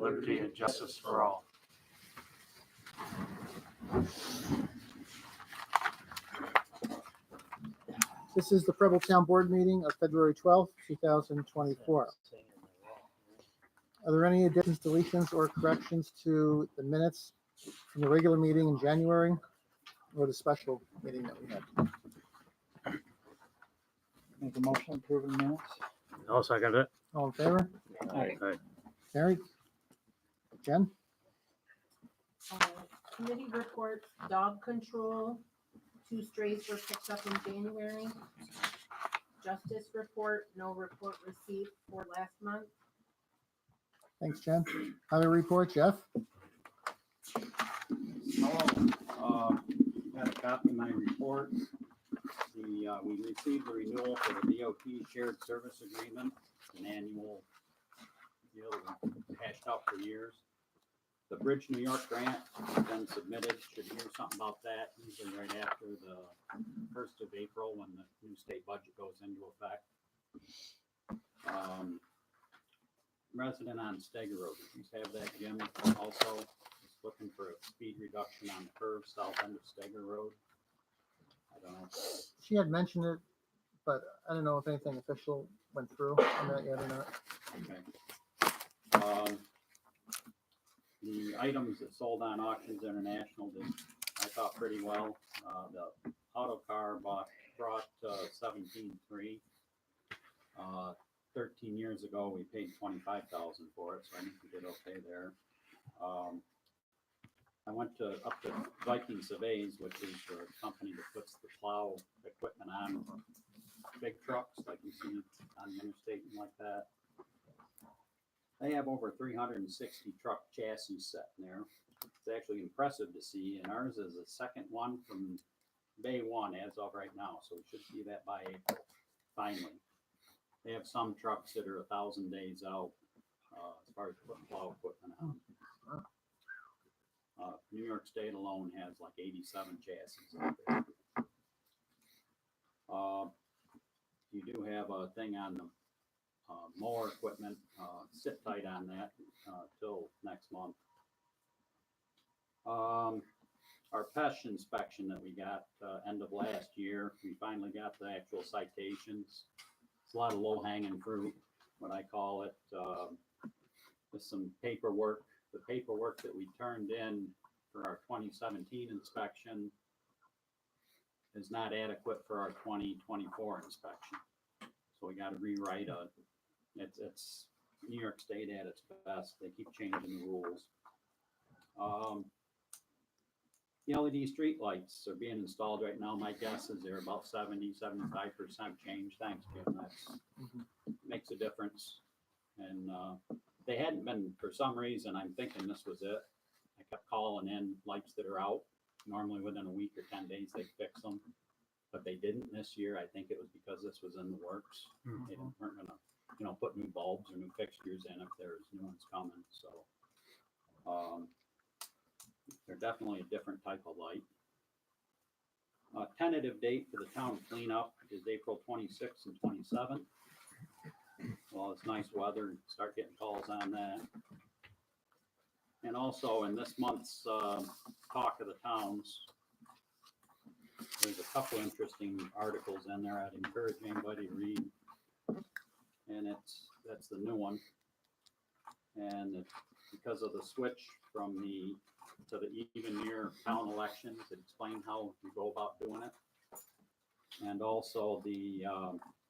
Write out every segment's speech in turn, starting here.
liberty, and justice for all. This is the Preble Town Board meeting of February 12th, 2024. Are there any additions, deletions, or corrections to the minutes from the regular meeting in January or the special meeting that we had? Make a motion approving minutes. I'll second it. All in favor? Aye. Carried. Jen? Committee reports, dog control, 2 strays were picked up in January. Justice report, no report received for last month. Thanks, Jen. Highway report, Jeff? Hello, got a copy of my report. We received the renewal for the DOT shared service agreement, an annual deal that we hashed out for years. The Bridge New York grant has been submitted, should hear something about that, usually right after the 1st of April when the new state budget goes into effect. Resident on Steger Road, you have that, Jim, also is looking for a speed reduction on the curve south end of Steger Road. I don't know. She had mentioned it, but I don't know if anything official went through on that yet or not. Okay. The items that sold on Auctions International did, I thought, pretty well. The auto car brought 17.3. 13 years ago, we paid $25,000 for it, so I think we did okay there. I went up to Viking Surveys, which is the company that puts the plow equipment on big trucks like you see on the interstate and like that. They have over 360 truck chassis set in there. It's actually impressive to see, and ours is the second one from Bay 1 as of right now, so we should see that by April, finally. They have some trucks that are 1,000 days out as far as putting plow equipment on. New York State alone has like 87 chassis out there. You do have a thing on the mower equipment, sit tight on that till next month. Our pest inspection that we got end of last year, we finally got the actual citations. It's a lot of low hanging fruit, what I call it. With some paperwork. The paperwork that we turned in for our 2017 inspection is not adequate for our 2024 inspection. So we got to rewrite it's New York State at its best. They keep changing the rules. The LED street lights are being installed right now. My guess is they're about 70-75% change. Thanks, Jim. That makes a difference. And they hadn't been, for some reason, I'm thinking this was it. I kept calling in lights that are out. Normally within a week or 10 days they fix them, but they didn't this year. I think it was because this was in the works. They weren't gonna, put new bulbs or new fixtures in if there's new ones coming. So they're definitely a different type of light. Tentative date for the town cleanup is April 26th and 27th. Well, it's nice weather, start getting calls on that. And also in this month's Talk of the Towns, there's a couple interesting articles in there I'd encourage anybody to read. And that's the new one. And it's because of the switch from to the even year town elections, it explains how you go about doing it. And also the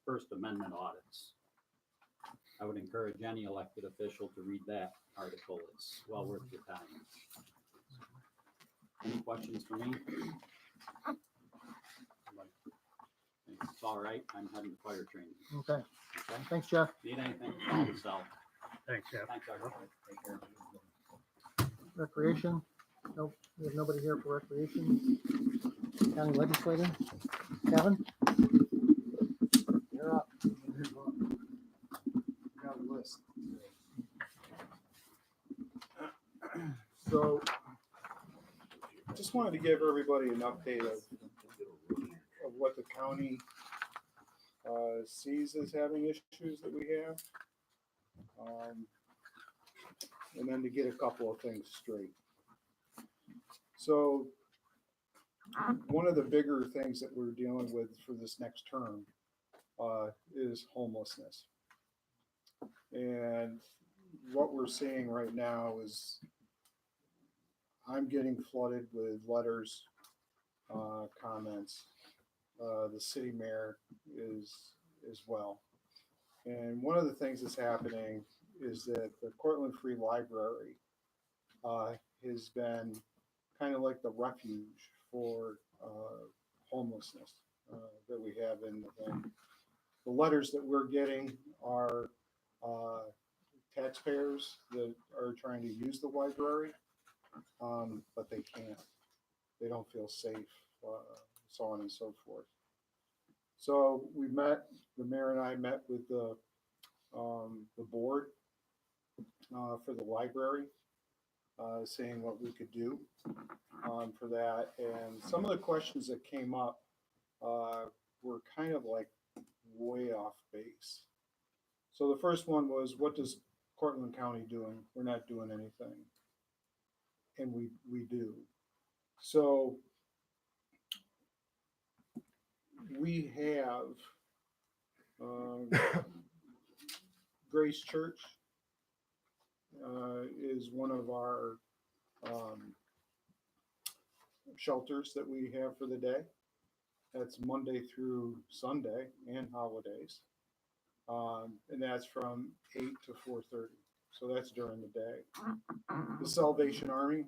First Amendment audits. I would encourage any elected official to read that article. It's well worth your time. Any questions for me? It's all right. I'm heading to fire training. Okay. Okay. Thanks, Jeff. Need anything? Call the cell. Thanks, Jeff. Thanks, everybody. Take care. Recreation? Nope, we have nobody here for recreation. County legislator? Kevin? You're up. Got a list. So, just wanted to give everybody an update of what the county sees as having issues that we have. and then to get a couple of things straight. So one of the bigger things that we're dealing with for this next term is homelessness. And what we're seeing right now is I'm getting flooded with letters, comments. The city mayor is as well. And one of the things that's happening is that the Cortland Free Library has been kind of like the refuge for homelessness that we have in the thing. The letters that we're getting are taxpayers that are trying to use the library, but they can't. They don't feel safe, so on and so forth. So we met, the mayor and I met with the board for the library, seeing what we could do for that. And some of the questions that came up were kind of like way off base. So the first one was, what does Cortland County doing? We're not doing anything. And we do. So we have Grace Church is one of our shelters that we have for the day. That's Monday through Sunday and holidays. And that's from 8 to 4:30. So that's during the day. The Salvation Army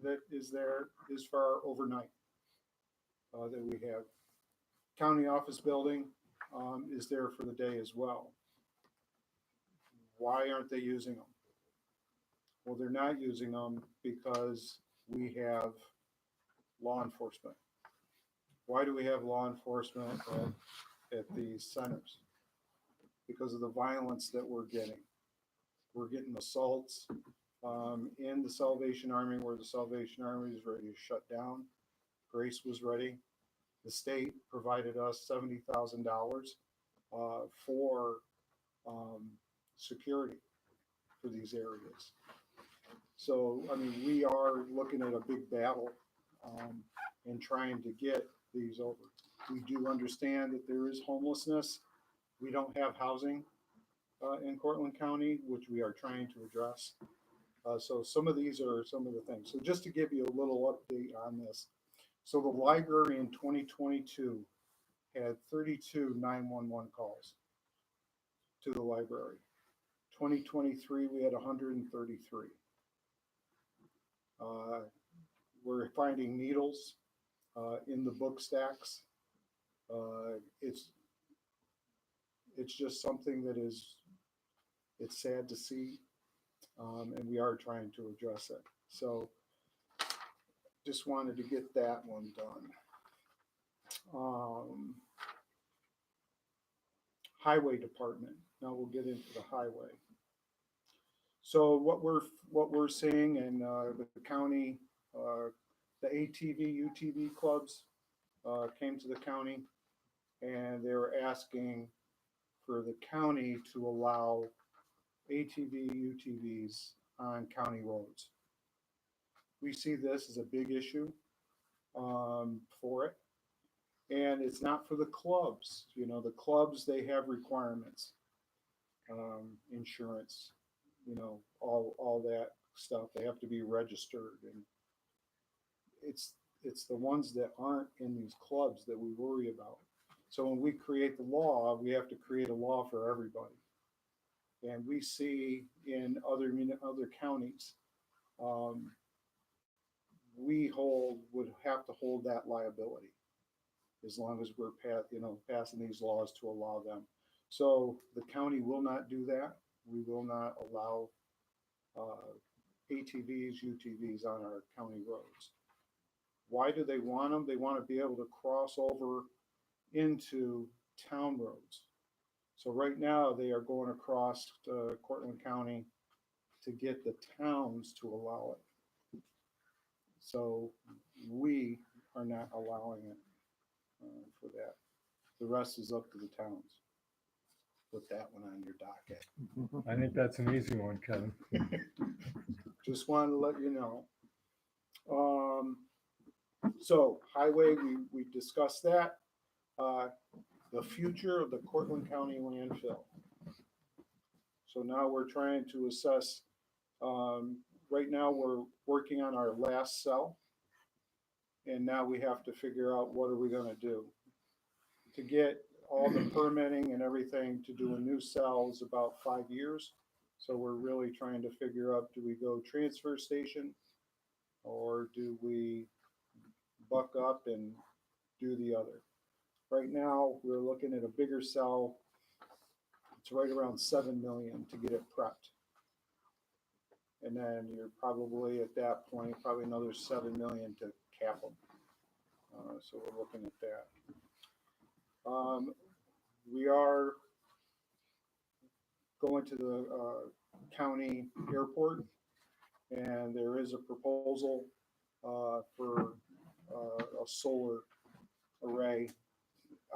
that is there is for our overnight that we have. County office building is there for the day as well. Why aren't they using them? Well, they're not using them because we have law enforcement. Why do we have law enforcement at these centers? Because of the violence that we're getting. We're getting assaults in the Salvation Army, where the Salvation Army is ready to shut down. Grace was ready. The state provided us $70,000 for security for these areas. So, I mean, we are looking at a big battle and trying to get these over. We do understand that there is homelessness. We don't have housing in Cortland County, which we are trying to address. So some of these are some of the things. So just to give you a little update on this. So the library in 2022 had 32 911 calls to the library. 2023, we had 133. We're finding needles in the book stacks. It's just something that is, it's sad to see, and we are trying to address it. So just wanted to get that one done. Highway department. Now we'll get into the highway. So what we're seeing in the county, the ATV, UTV clubs came to the county, and they were asking for the county to allow ATV, UTVs on county roads. We see this as a big issue for it. And it's not for the clubs. You know, the clubs, they have requirements, insurance, you know, all that stuff. They have to be registered. And it's the ones that aren't in these clubs that we worry about. So when we create the law, we have to create a law for everybody. And we see in other counties, we would have to hold that liability as long as we're passing these laws to allow them. So the county will not do that. We will not allow ATVs, UTVs on our county roads. Why do they want them? They want to be able to cross over into town roads. So right now they are going across Cortland County to get the towns to allow it. So we are not allowing it for that. The rest is up to the towns. put that one on your docket. I think that's an easy one, Kevin. Just wanted to let you know. So highway, we discussed that. The future of the Cortland County landfill. So now we're trying to assess, right now we're working on our last cell. And now we have to figure out what are we gonna do. To get all the permitting and everything to do a new cell is about 5 years. So we're really trying to figure out, do we go transfer station? Or do we buck up and do the other? Right now, we're looking at a bigger cell. It's right around 7 million to get it prepped. And then you're probably at that point, probably another 7 million to cap them. So we're looking at that. We are going to the county airport, and there is a proposal for a solar array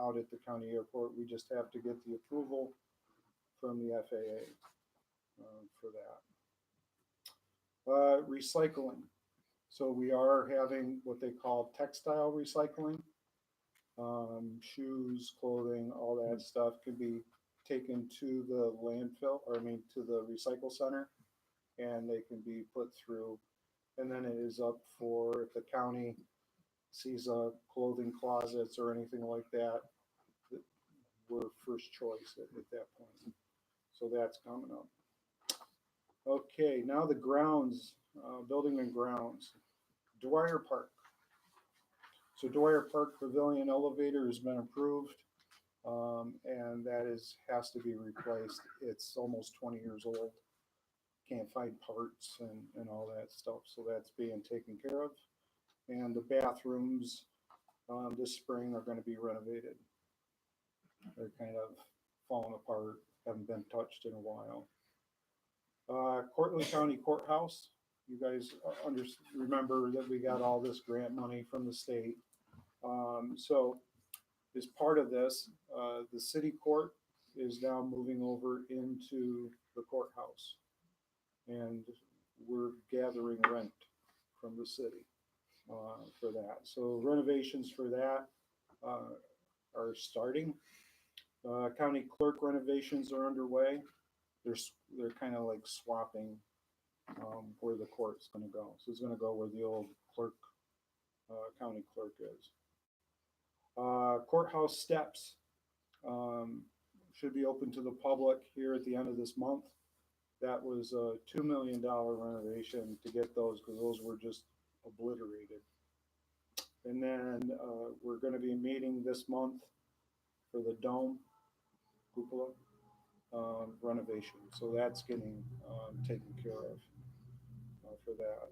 out at the county airport. We just have to get the approval from the FAA for that. Recycling. So we are having what they call textile recycling. Shoes, clothing, all that stuff can be taken to the landfill, or I mean to the recycle center, and they can be put through. And then it is up for, if the county sees clothing closets or anything like that, we're first choice at that point. So that's coming up. Okay, now the grounds, building and grounds. Dwyer Park. So Dwyer Park Pavilion elevator has been approved, and that has to be replaced. It's almost 20 years old. Can't find parts and all that stuff, so that's being taken care of. And the bathrooms this spring are going to be renovated. They're kind of falling apart, haven't been touched in a while. Cortland County Courthouse. You guys remember that we got all this grant money from the state. So as part of this, the city court is now moving over into the courthouse. And we're gathering rent from the city for that. So renovations for that are starting. County clerk renovations are underway. They're kind of like swapping where the court's going to go. So it's going to go where the old clerk, county clerk is. Courthouse steps should be open to the public here at the end of this month. That was a $2 million renovation to get those, because those were just obliterated. And then we're going to be meeting this month for the dome cupola renovation. So that's getting taken care of for that.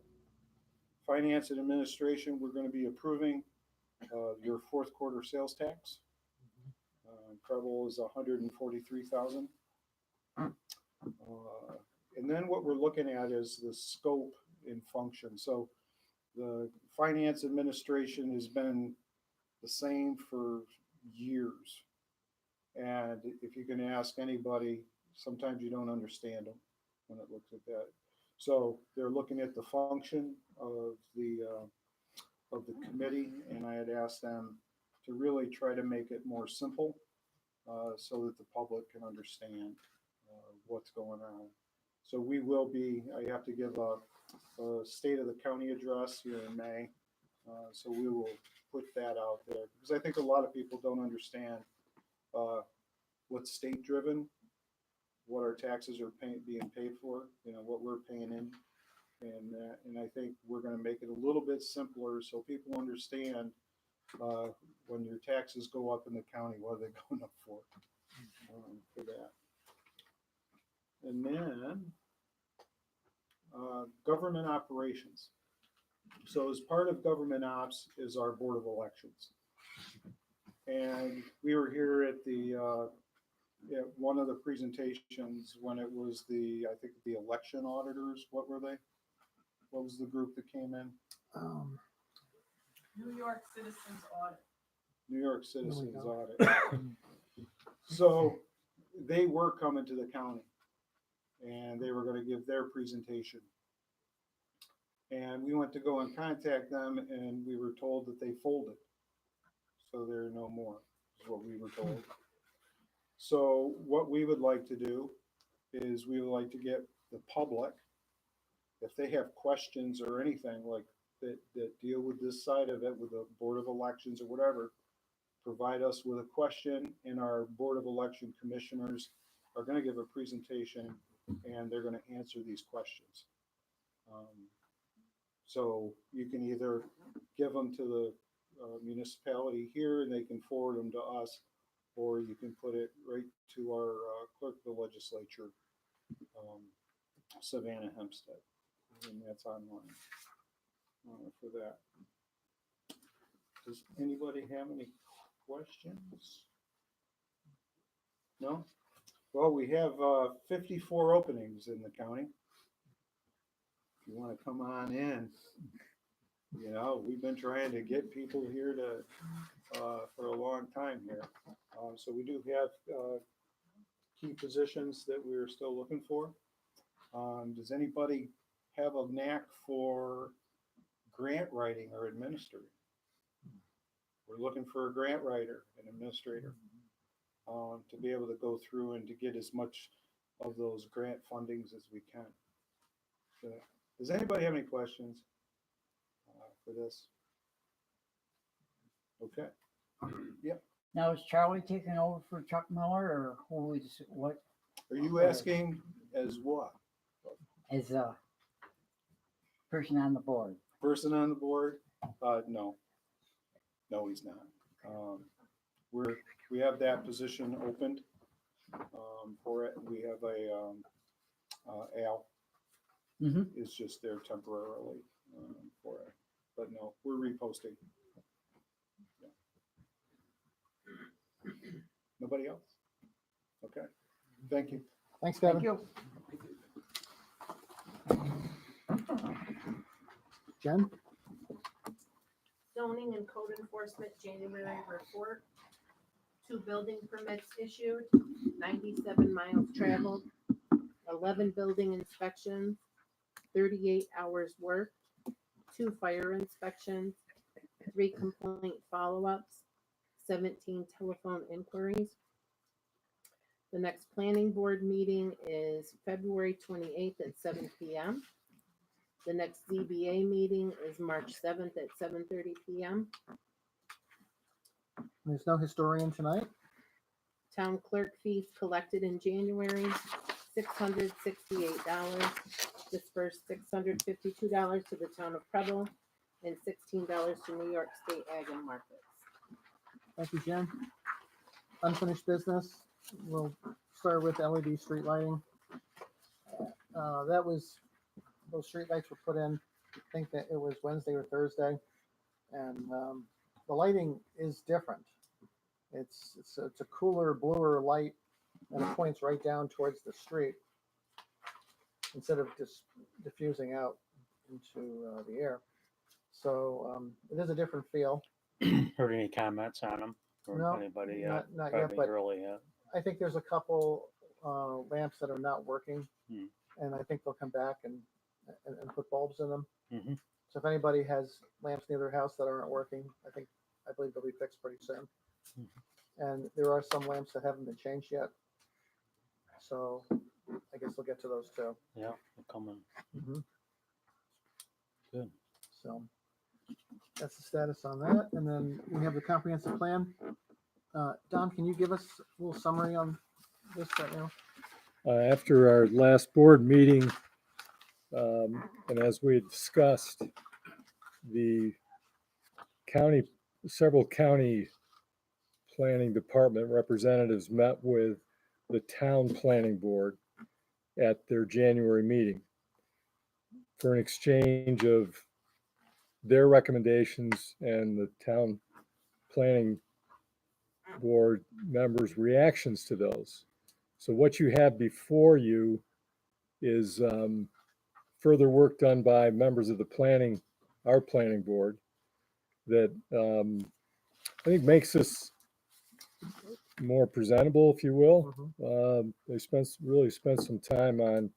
Finance and administration, we're going to be approving your fourth quarter sales tax. Preble is 143,000. And then what we're looking at is the scope and function. So the finance administration has been the same for years. And if you can ask anybody, sometimes you don't understand them when it looks at that. So they're looking at the function of the committee, and I had asked them to really try to make it more simple so that the public can understand what's going on. So we will be, I have to give a state of the county address here in May. So we will put that out there, because I think a lot of people don't understand what's state driven, what our taxes are being paid for, what we're paying in. And I think we're going to make it a little bit simpler so people understand when your taxes go up in the county, what are they going up for that. And then government operations. So as part of government ops is our Board of Elections. And we were here at the at one of the presentations when it was I think the election auditors. What were they? What was the group that came in? New York Citizens Audit. New York Citizens Audit. So they were coming to the county and they were gonna give their presentation. And we went to go and contact them and we were told that they folded. So they're no more, is what we were told. So what we would like to do is we would like to get the public, if they have questions or anything like that deal with this side of it, with the Board of Elections or whatever, provide us with a question, and our Board of Election Commissioners are gonna give a presentation and they're gonna answer these questions. So you can either give them to the municipality here and they can forward them to us, or you can put it right to our clerk of the legislature, Savannah Hempstead, and that's online for that. Does anybody have any questions? No? Well, we have 54 openings in the county. If you want to come on in, you know, we've been trying to get people here to for a long time here. So we do have key positions that we're still looking for. Does anybody have a knack for grant writing or administering? We're looking for a grant writer and administrator to be able to go through and to get as much of those grant fundings as we can. So, does anybody have any questions for this? Okay. Yep. Now is Charlie taking over for Chuck Miller, or who is, what Are you asking as what? is a person on the board? Person on the board? No. No, he's not. We have that position opened for it. We have a Al Mm-hmm. is just there temporarily for it. But no, we're reposting. Yeah. Nobody else? Okay. Thank you. Thanks, Thank Kevin. you. Jen? Zoning and code enforcement January report. 2 building permits issued, 97 miles traveled, 11 building inspections, 38 hours worked, 2 fire inspections, 3 complaint follow-ups, 17 telephone inquiries. The next planning board meeting is February 28th at 7 p.m. The next ZBA meeting is March 7th at 7:30 p.m. There's no historian tonight. Town clerk fees collected in January, $668. Dispersed $652 to the town of Preble and $16 to New York State Ag and Markets. Thank you, Jen. Unfinished business. We'll start with LED street lighting. Those street lights were put in, I think that it was Wednesday or Thursday. And the lighting is different. It's a cooler, bluer light, and it points right down towards the street instead of just diffusing out into the air. So it is a different feel. Heard any comments on them? Or No, anybody not yet, probably but early yet? I think there's a couple lamps that are not working, Hmm. and I think they'll come back and put bulbs in them. Mm-hmm. So if anybody has lamps near their house that aren't working, I believe they'll be fixed pretty soon. And there are some lamps that haven't been changed yet. So I guess we'll get to those too. Yeah, they're coming. Mhm. Good. So that's the status on that. And then we have the comprehensive plan. Don, can you give us a little summary on this right now? After our last board meeting, and as we had discussed, several county planning department representatives met with the town planning board at their January meeting for an exchange of their recommendations and the town planning board members' reactions to those. So what you have before you is further work done by members of our planning board that I think makes this more presentable, if you will. Mhm. They really spent some time on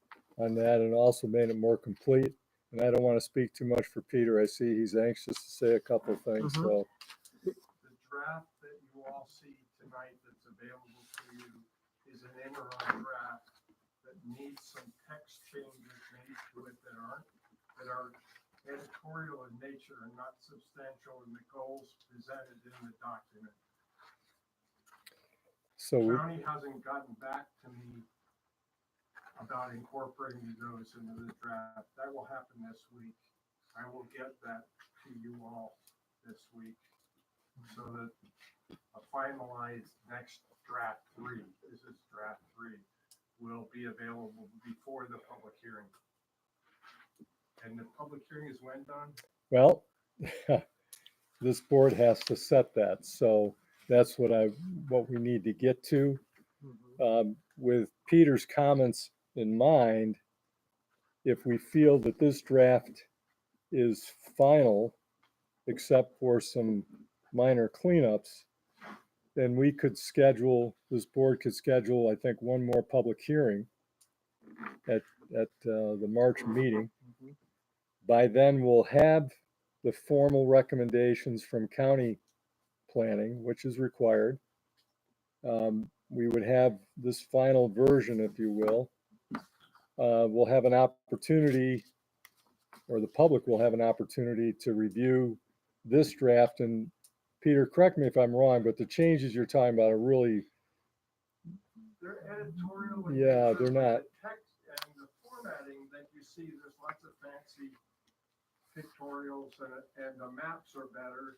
that and also made it more complete. And I don't want to speak too much for Peter. I see he's anxious to say a couple of things, Mhm. so. The draft that you all see tonight that's available to you is an interim draft that needs some text changes made to it that are editorial in nature and not substantial in the goals presented in the document. So, County hasn't gotten back to me about incorporating those into the draft. That will happen this week. I will get that to you all this week so that a finalized next draft 3, this is draft 3, will be available before the public hearing. And the public hearing is when, Don? well, this board has to set that, so that's what we need to get to. Mhm. With Peter's comments in mind, if we feel that this draft is final, except for some minor cleanups, then this board could schedule, I think, one more public hearing at the March meeting. Mhm. By then, we'll have the formal recommendations from county planning, which is required. We would have this final version, if you will. We'll have an opportunity, or the public will have an opportunity to review this draft. And Peter, correct me if I'm wrong, but the changes you're talking about are really, They're editorial. in yeah, nature, they're but not. The text and the formatting that you see, there's lots of fancy pictorials and the maps are better.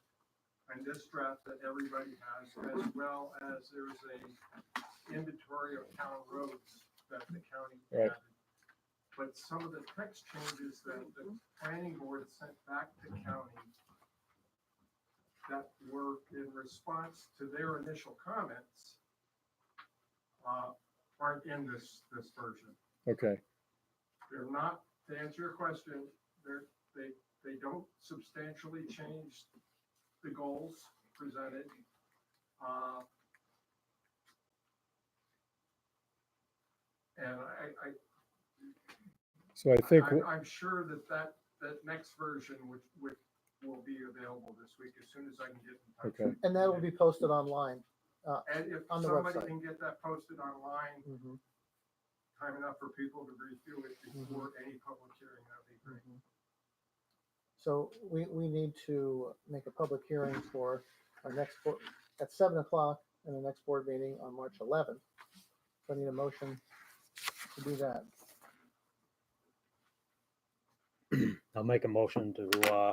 And this draft that everybody has, as well as there's a inventory of town roads that the county Right. added. But some of the text changes that the planning board sent back to county that were in response to their initial comments aren't in this version. Okay, They're not, to answer your question, they don't substantially change the goals presented. And so I think, I'm sure that next version will be available this week as soon as I can get in touch. okay, And that will be posted online. And if on the somebody website. can get that posted online, Mhm. time enough for people to review it before any public hearing, that'd be great. Mhm. So we need to make a public hearing for our next board at 7 o'clock in the next board meeting on March 11th. So I need a motion to do that. I'll make a motion to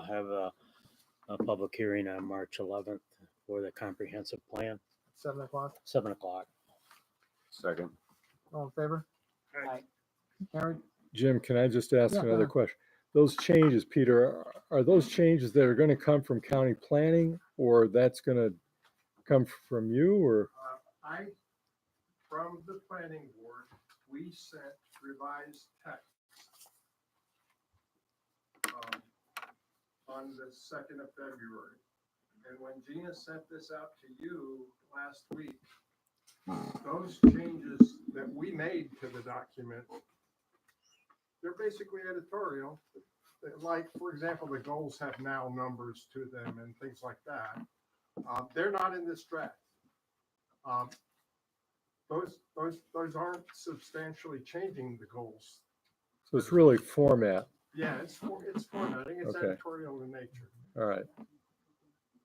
have a public hearing on March 11th for the comprehensive plan, 7 o'clock. 7 o'clock. Second. All in favor? Okay. Aaron? Jim, can I just ask Yeah, go another ahead. question? Those changes, Peter, are those changes that are going to come from county planning, or that's going to come from you, or? From the planning board, we sent revised text on the 2nd of February. And when Gina sent this out to you last week, those changes that we made to the document, they're basically editorial. Like, for example, the goals have now numbers to them and things like that. They're not in this draft. Those aren't substantially changing the goals. So it's really format. Yeah, it's formatting, it's Okay. editorial in nature. All right.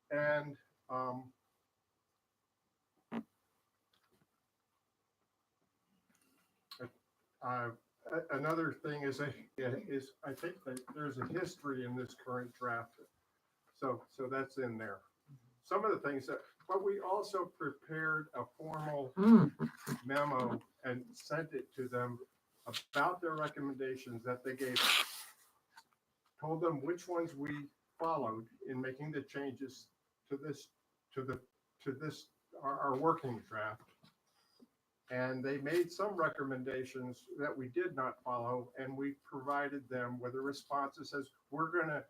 And another thing is I think that there's a history in this current draft. So that's in there. Some of the things but we also prepared a formal memo and sent it to them about their recommendations that they gave us. Told them which ones we followed in making the changes to our working draft. And they made some recommendations that we did not follow, and we provided them with a response that says, we're gonna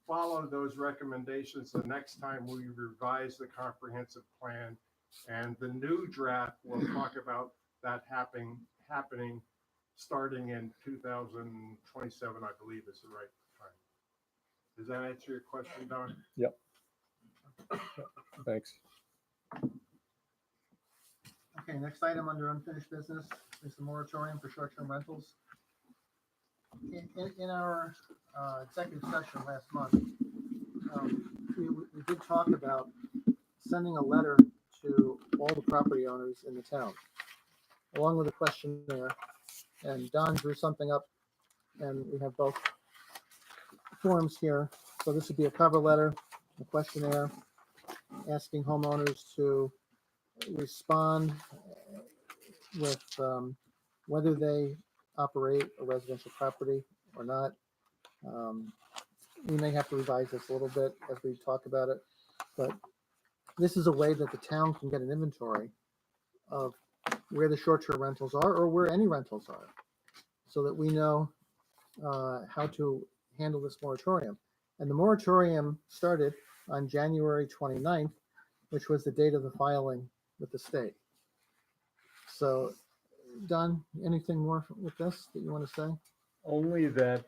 follow those recommendations the next time we revise the comprehensive plan And the new draft will talk about that happening starting in 2027, I believe is the right time. Does that answer your question, Don? Thanks. Okay, next item under unfinished business is the moratorium for short-term rentals. In our executive session last month, we did talk about sending a letter to all the property owners in the town, along with a questionnaire. And Don drew something up, and we have both forms here. So this would be a cover letter, a questionnaire, asking homeowners to respond with whether they operate a residential property or not. We may have to revise this a little bit as we talk about it, but this is a way that the town can get an inventory of where the short-term rentals are or where any rentals are, so that we know how to handle this moratorium. And the moratorium started on January 29th, which was the date of the filing with the state. So, Don, anything more with this that you want to say? Only that,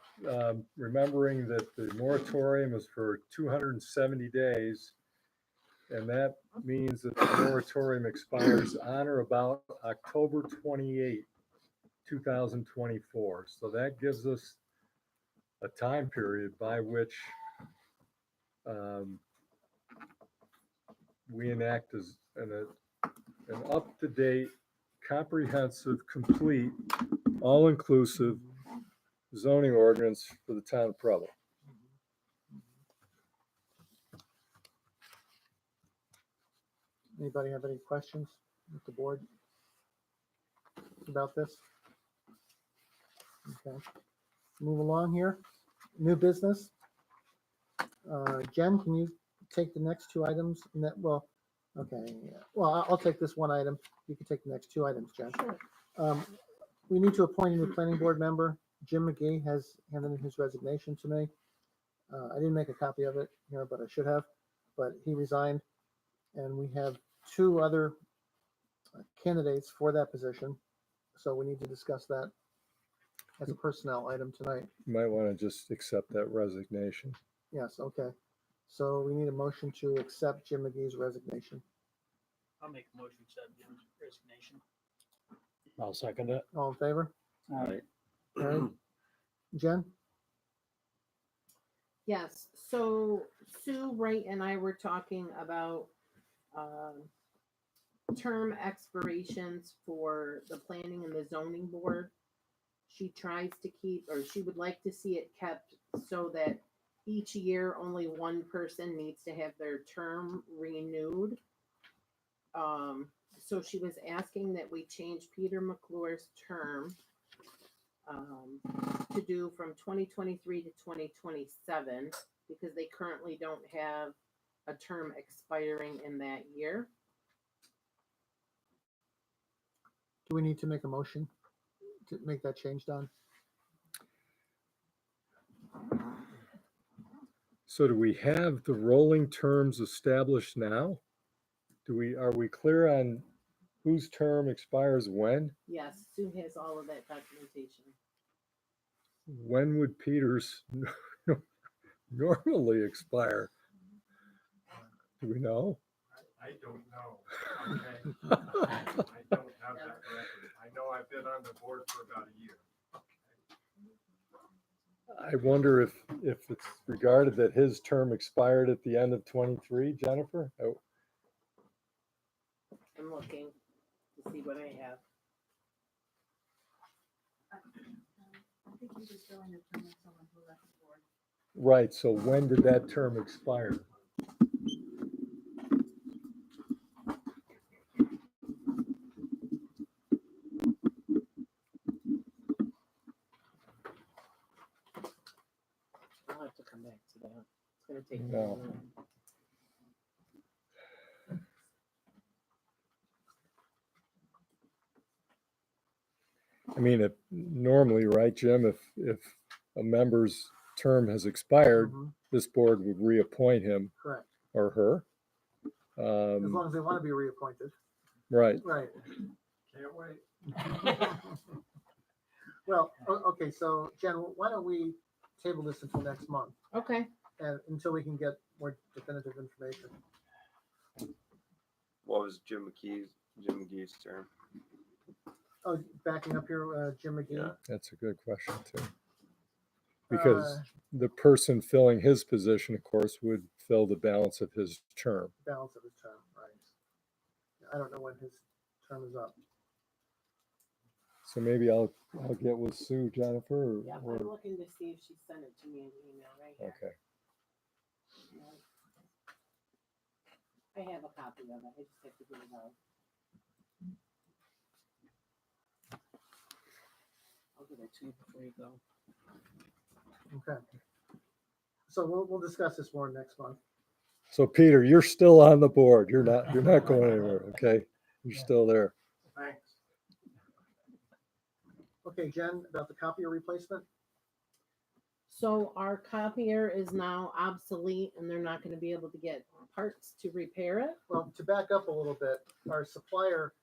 remembering that the moratorium is for 270 days, and that means that the moratorium expires on or about October 28, 2024. So that gives us a time period by which we enact as an up-to-date, comprehensive, complete, all-inclusive zoning ordinance for the town of Preble. Anybody have any questions with the board about this? Okay, move along here. New business. Jen, can you take the next two items? And that, well, okay, well, I'll take this one item. You can take the next two items, Jen. We need to appoint a new planning board member. Jim McGee has handed in his resignation to me. I didn't make a copy of it here, but I should have. But he resigned, and we have two other candidates for that position. So we need to discuss that as a personnel item tonight. You might want to just accept that resignation. Yes, okay. So we need a motion to accept Jim McGee's resignation. I'll make a motion to accept Jim's resignation. I'll second it. All in favor? Aye. Carried. Jen? Yes, so Sue Wright and I were talking about term expirations for the planning and the zoning board. She tries to keep, or she would like to see it kept so that each year only one person needs to have their term renewed. So she was asking that we change Peter McClure's term to do from 2023 to 2027 because they currently don't have a term expiring in that year. Do we need to make a motion to make that change, Don? So do we have the rolling terms established now? Are we clear on whose term expires when? Yes, Sue has all of that documentation. When would Peter's normally expire? Do we know? I don't know. Okay. I don't have that record. I know I've been on the board for about a year. I wonder if it's regarded that his term expired at the end of 23, Jennifer? Oh, I'm looking to see what I have. I think he was filling a term with someone who left the board. right, so when did that term expire? I'll have to come back to that. It's gonna take me a No. minute. I mean, normally, right, Jim, if a member's term has expired, Mhm, this board would reappoint him correct. or her. As long as they want to be reappointed. Right. Right. Can't wait. Well, okay, so Jen, why don't we table this until next month Okay, and until we can get more definitive information. What was Jim McGee's term? Oh, backing up here, Jim McGee. Yeah. That's a good question too. Because the person filling his position, of course, would fill the balance of his term. Balance of his term, right. I don't know when his term is up. So maybe I'll get with Sue, Jennifer, yeah, or, I'm looking to see if she sent it to me in email right here. okay. I have a copy of it, I just have to get it out. I'll give it to you before you go. Okay. So we'll discuss this more next month. So Peter, you're still on the board. You're not going anywhere, okay? You're still there. Thanks. Okay, Jen, about the copier replacement. So our copier is now obsolete and they're not gonna be able to get parts to repair it. Well, to back up a little bit, our supplier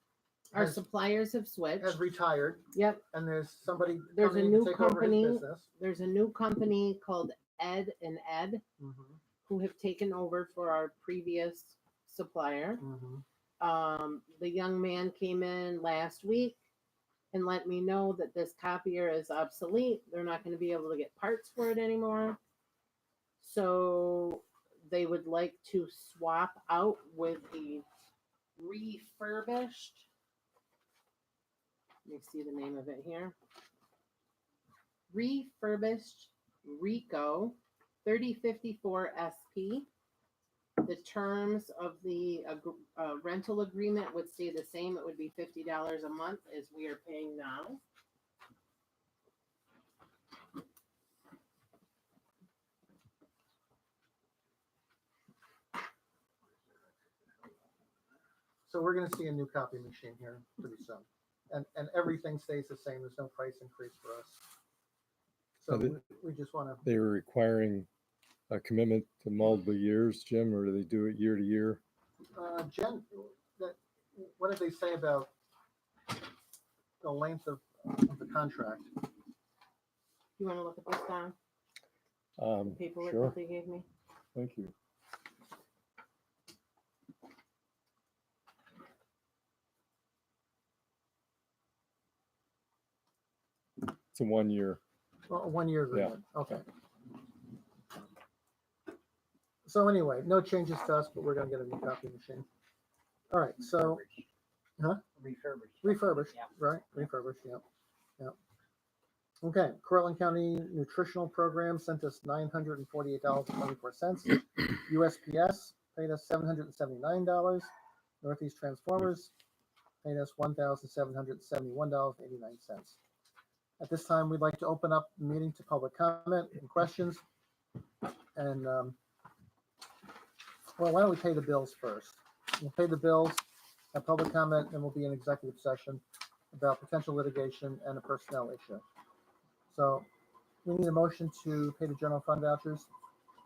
Our has suppliers have switched. retired, Yep, and there's somebody there's a coming in to new take over his company. business. There's a new company called Ed and Ed Mhm, who have taken over for our previous supplier. mhm. The young man came in last week and let me know that this copier is obsolete. They're not going to be able to get parts for it anymore. So they would like to swap out with the refurbished. Let me see the name of it here. Refurbished Rico 3054 SP. The terms of the rental agreement would stay the same. It would be $50 a month as we are paying now. So we're gonna see a new copy machine here pretty soon. And everything stays the same. There's no price increase for us. So Are they- we just wanna, They were requiring a commitment to multiple years, Jim, or do they do it year to year? Jen, what did they say about the length of the contract? You want to look at this down? Paperwork Sure, that they gave me? thank you. It's a 1 year. Well, a 1 year agreement, okay. So anyway, no changes to us, but we're gonna get a new copy machine. All right, so, huh? Refurbished, Yeah. right, refurbished, yep, yep. Okay, Cortland County Nutritional Program sent us $948.24. USPS paid us $779. Northeast Transformers paid us $1,771.89. At this time, we'd like to open up the meeting to public comment and questions. And, well, why don't we pay the bills first? We'll pay the bills, have public comment, and we'll be in executive session about potential litigation and a personnel issue. So we need a motion to pay the general fund vouchers.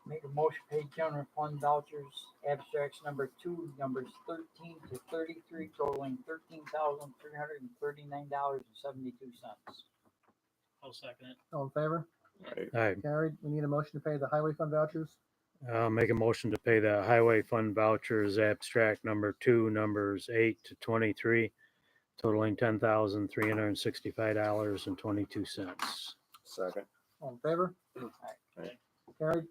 Make a motion, pay general fund vouchers, abstracts number 2, numbers 13 to 33, totaling $13,339.72. I'll second it. All in favor? Right. All right, Carried. We need a motion to pay the highway fund vouchers. I'll make a motion to pay the highway fund vouchers abstract number 2, numbers 8 to 23, totaling $10,365.22. Second. All in favor? Right. Carried.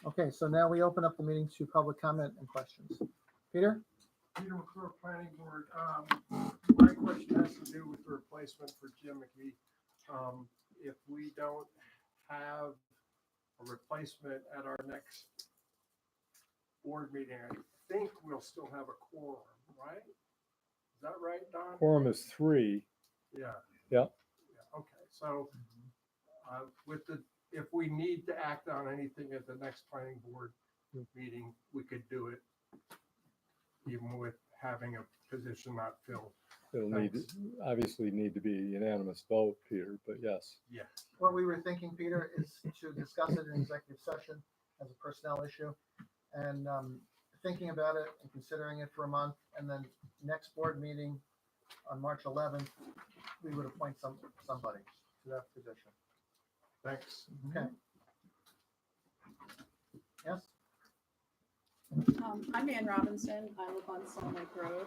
Okay, so now we open up the meeting to public comment and questions. Peter? Peter McClure, Planning Board. My question has to do with the replacement for Jim McGee. If we don't have a replacement at our next board meeting, I think we'll still have a quorum, right? Is that right, Don? Quorum is 3. Yeah. Yeah. Okay, so, if we need to act on anything at the next planning board meeting, we could do it even with having a position not filled. It'll Thanks. obviously need to be a unanimous vote, Peter, but yes. Yeah. What we were thinking, Peter, is to discuss it in executive session as a personnel issue. And thinking about it and considering it for a month, and then next board meeting on March 11th, we would appoint somebody to that position. Thanks. Okay. Yes? I'm Ann Robinson. I live on Salt Lake Road.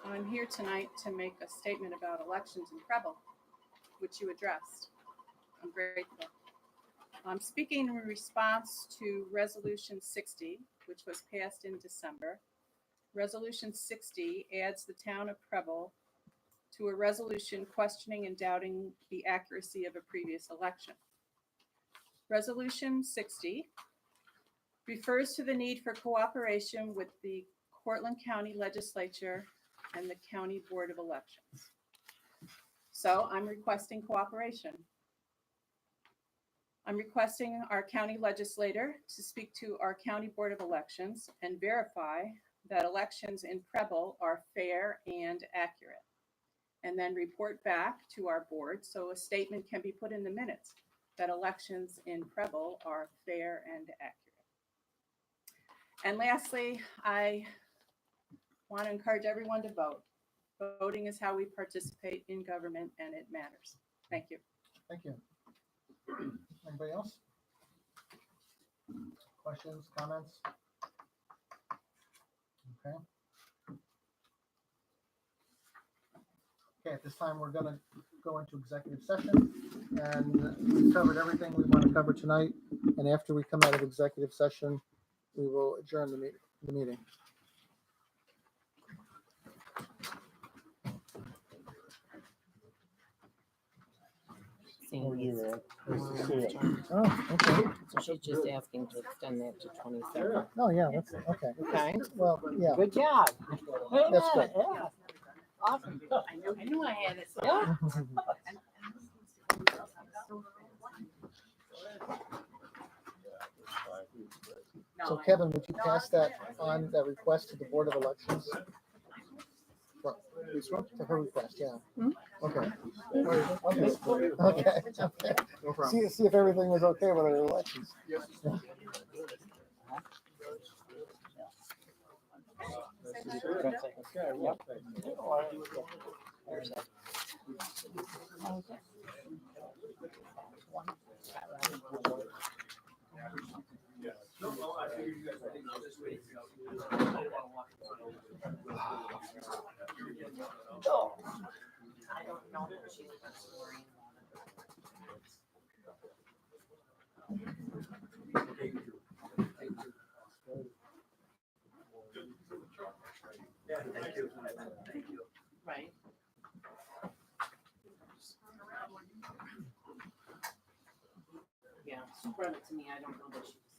I'm here tonight to make a statement about elections in Preble, which you addressed. I'm grateful. I'm speaking in response to Resolution 60, which was passed in December. Resolution 60 adds the town of Preble to a resolution questioning and doubting the accuracy of a previous election. Resolution 60 refers to the need for cooperation with the Cortland County Legislature and the County Board of Elections. So I'm requesting cooperation. I'm requesting our county legislator to speak to our County Board of Elections and verify that elections in Preble are fair and accurate, and then report back to our board so a statement can be put in the minutes that elections in Preble are fair and accurate. And lastly, I want to encourage everyone to vote. Voting is how we participate in government, and it matters. Thank you. Thank you. Anybody else? Questions, comments? Okay. Okay, at this time, we're gonna go into executive session, and we've covered everything we want to cover tonight. And after we come out of executive session, we will adjourn the meeting. How are you, man? Nice to see you. Oh, okay. So she's just asking to extend that to 27. Oh, yeah, that's, okay. Okay, Well, yeah, good job. Wait a That's minute, good. yeah. Awesome. I knew I had it. Yeah. So Kevin, would you pass that on, that request to the Board of Elections? This one? To her request, yeah. Hmm? Okay. Okay. Okay. No problem. See if everything was okay with our elections. I don't know that she's worrying right. Yeah, she brought it to me. I don't know that she was